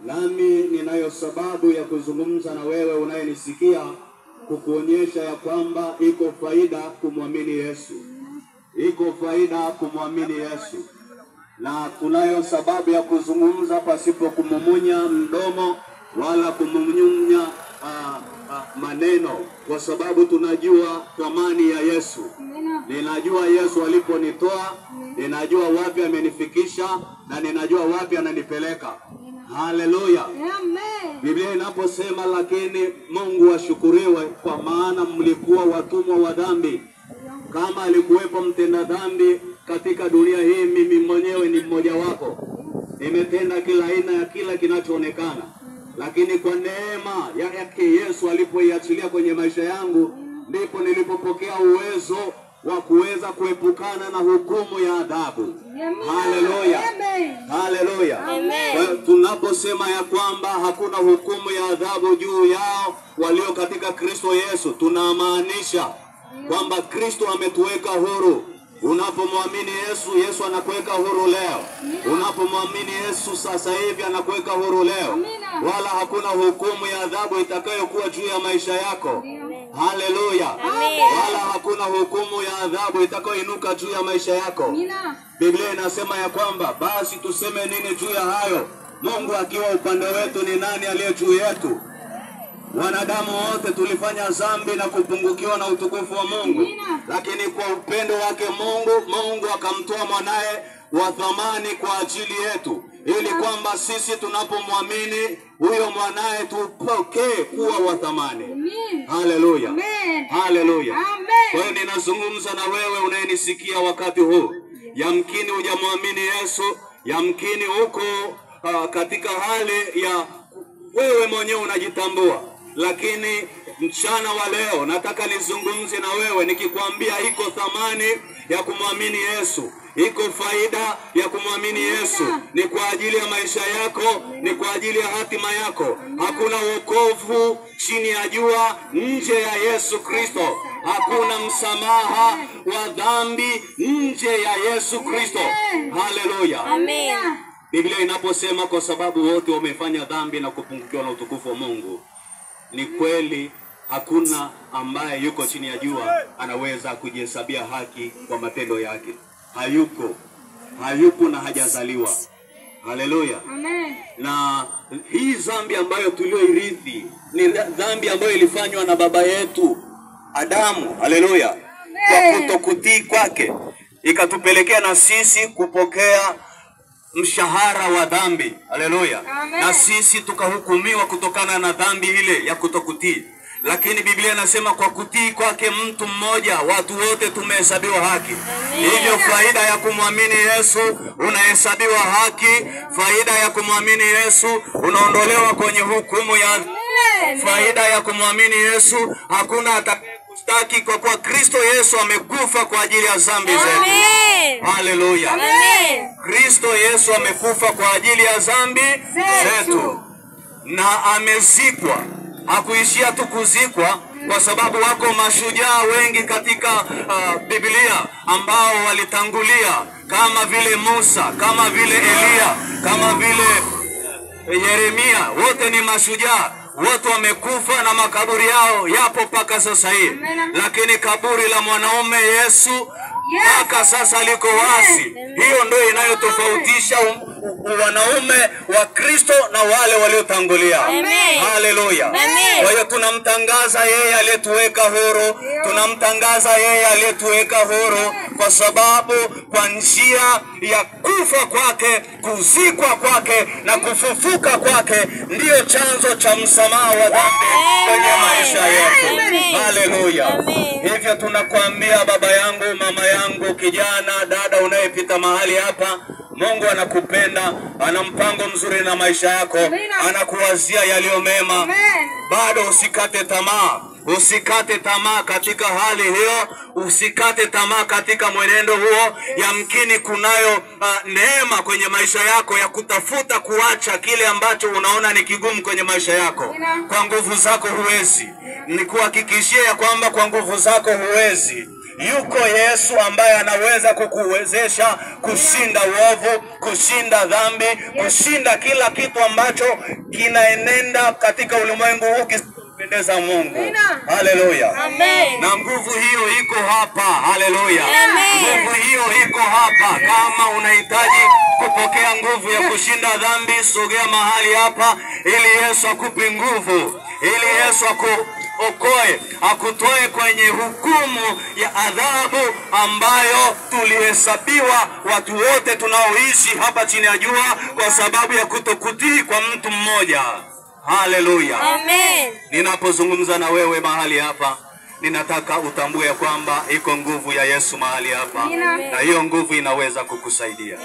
Nami ninayo sababu ya kuzungumza na wewe unayenisikia, kukuonyesha ya kwamba iko faida kumwamini Yesu. Iko faida kumwamini Yesu. Na kunayo sababu ya kuzungumza pasipo kumumunya mdomo wala kumumunya maneno, kwa sababu tunajua thamani ya Yesu. Ninajua Yesu aliponitoa, ninajua wapi amenifikisha, na ninajua wapi ananipeleka. Haleluya. Amen. Biblia inaposema lakini Mungu ashukuriwe kwa maana mlikuwa watumwa wa dhambi. Kama alikuwepo mtenda dhambi katika dunia hii, mimi mwenyewe ni mmoja wapo. Nimetenda kila aina ya kila kinachoonekana. Lakini kwa neema yake Yesu alipoiachilia kwenye maisha yangu, ndipo nilipopokea uwezo wa kuweza kuepukana na hukumu ya adhabu. Haleluya. Haleluya. Tunaposema ya kwamba hakuna hukumu ya adhabu juu yao walio katika Kristo Yesu, tunamaanisha kwamba Kristo ametuweka huru. Unapomwamini Yesu, Yesu anakuweka huru leo. Unapomwamini Yesu sasa hivi, anakuweka huru leo. Wala hakuna hukumu ya adhabu itakayokuwa juu ya maisha yako. Haleluya. Wala hakuna hukumu ya adhabu itakayoinuka juu ya maisha yako. Biblia inasema ya kwamba basi tuseme nini juu ya hayo? Mungu akiwa upande wetu, ni nani aliye juu yetu? Wanadamu wote tulifanya dhambi na kupungukiwa na utukufu wa Mungu. Lakini kwa upendo wake Mungu akamtoa mwanae wa thamani kwa ajili yetu, ili kwamba sisi tunapomwamini huyo mwanae tupokee kuwa wa thamani. Haleluya. Haleluya. Kwa hiyo ninazungumza na wewe unayenisikia wakati huu. Yamkini hujamwamini Yesu, yamkini uko katika hali ya wewe mwenyewe unajitambua. Lakini mchana wa leo nataka nizungumze na wewe nikikwambia iko thamani ya kumwamini Yesu. Iko faida ya kumwamini Yesu. Ni kwa ajili ya maisha yako, ni kwa ajili ya hatima yako. Hakuna wokovu chini ya jua nje ya Yesu Kristo. Hakuna msamaha wa dhambi nje ya Yesu Kristo. Haleluya. Amen. Biblia inaposema kwa sababu wote wamefanya dhambi na kupungukiwa na utukufu wa Mungu, ni kweli hakuna ambaye yuko chini ya jua anaweza kujihesabia haki kwa matendo yake. Hayupo na hajazaliwa. Haleluya. Amen. Na hii dhambi ambayo tulioirithi ni dhambi ambayo ilifanywa na baba yetu Adamu. Haleluya. Kwa kutokutii kwake ikatupelekea na sisi kupokea mshahara wa dhambi. Haleluya. Na sisi tukahukumiwa kutokana na dhambi ile ya kutokutii. Lakini Biblia inasema kwa kutii kwake mtu mmoja watu wote tumehesabiwa haki. Hivyo faida ya kumwamini Yesu, unahesabiwa haki. Faida ya kumwamini Yesu, unaondolewa kwenye hukumu ya faida ya kumwamini Yesu, hakuna atakayekustaki kwa kuwa Kristo Yesu amekufa kwa ajili ya dhambi zetu. Haleluya. Kristo Yesu amekufa kwa ajili ya dhambi zetu na amezikwa. Hakuishia tu kuzikwa, kwa sababu wako mashujaa wengi katika Biblia ambao walitangulia, kama vile Musa, kama vile Elia, kama vile Yeremia. Wote ni mashujaa, wote wamekufa na makaburi yao yapo mpaka sasa hivi. Lakini kaburi la mwanaume Yesu mpaka sasa liko wazi. Hiyo ndio inayotofautisha wanaume wa Kristo na wale waliotangulia. Haleluya. Kwa hiyo tunamtangaza yeye aliyetuweka huru, tunamtangaza yeye aliyetuweka huru, kwa sababu kwa njia ya kufa kwake, kuzikwa kwake na kufufuka kwake ndiyo chanzo cha msamaha wa dhambi kwenye maisha yetu. Haleluya. Hivyo tunakuambia baba yangu, mama yangu, kijana, dada unayepita mahali hapa, Mungu anakupenda, ana mpango mzuri na maisha yako, anakuwazia yaliyo mema. Bado usikate tamaa. Usikate tamaa katika hali hiyo, usikate tamaa katika mwenendo huo. Yamkini kunayo neema kwenye maisha yako ya kutafuta kuacha kile ambacho unaona ni kigumu kwenye maisha yako. Kwa nguvu zako huwezi. Nikuhakikishia ya kwamba kwa nguvu zako huwezi. Yuko Yesu ambaye anaweza kukuwezesha kushinda uovu, kushinda dhambi, kushinda kila kitu ambacho kinaenenda katika ulimwengu huu kisimpendeza Mungu. Haleluya. Amen. Na nguvu hiyo iko hapa. Haleluya. Nguvu hiyo iko hapa. Kama unahitaji kupokea nguvu ya kushinda dhambi, sogea mahali hapa ili Yesu akupe nguvu, ili Yesu akuokoe, akutoe kwenye hukumu ya adhabu ambayo tulihesabiwa watu wote tunaoishi hapa chini ya jua kwa sababu ya kutokutii kwa mtu mmoja. Haleluya. Amen. Ninapozungumza na wewe mahali hapa, ninataka utambue kwamba iko nguvu ya Yesu mahali hapa, na hiyo nguvu inaweza kukusaidia.